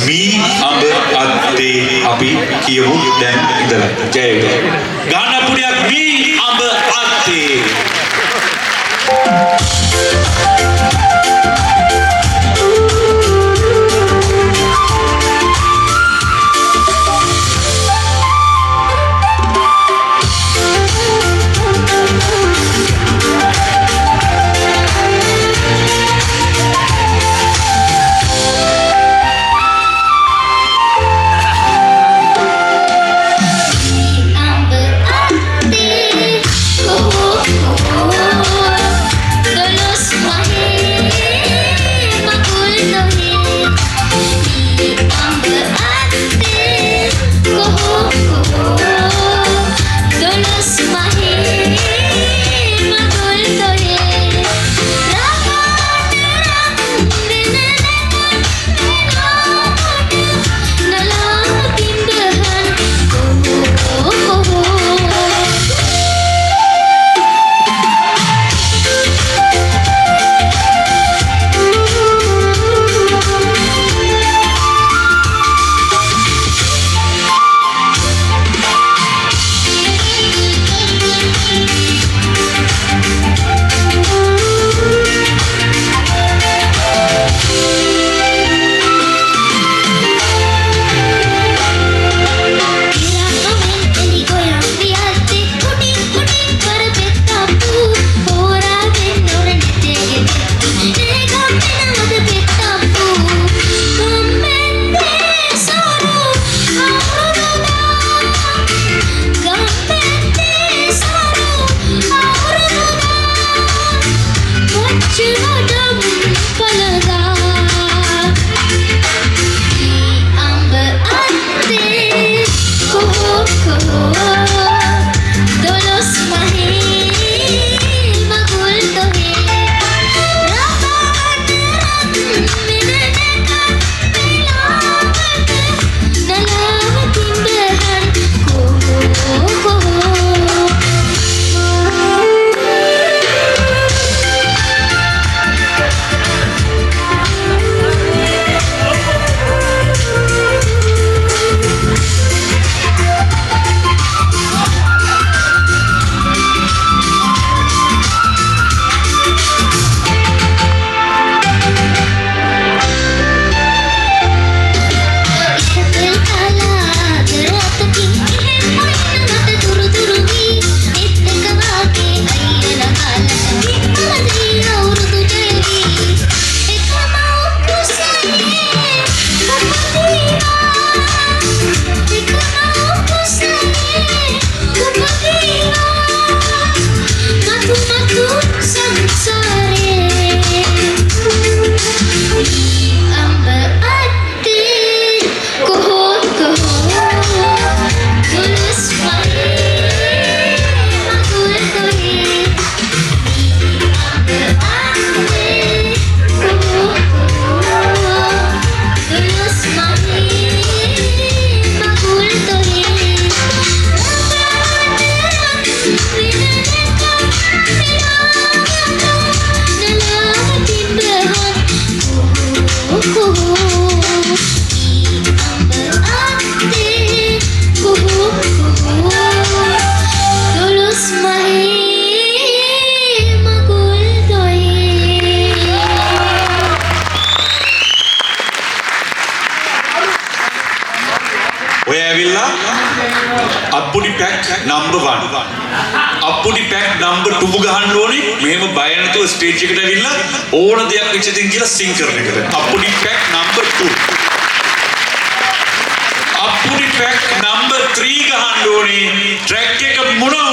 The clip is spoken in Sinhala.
මී අඹ අත්තේ අපි කියමු දැන් ඉඳලා ජය වේවා ගාන පුණයක් මී අඹ අත්තේ අප්පුඩි පැක් නම්බර් 1 අප්පුඩි පැක් නම්බර් 2 ගහන්න ඕනේ මෙහෙම බය නැතුව ස්ටේජ් එකට ඇවිල්ලා ඕන දෙයක් විශ්ිතින් කියලා සිං කරන එකට අප්පුඩි පැක් නම්බර් 2 අප්පුඩි පැක් නම්බර් 3 ගහන්න ඕනේ ට්‍රැක් එක මොනවා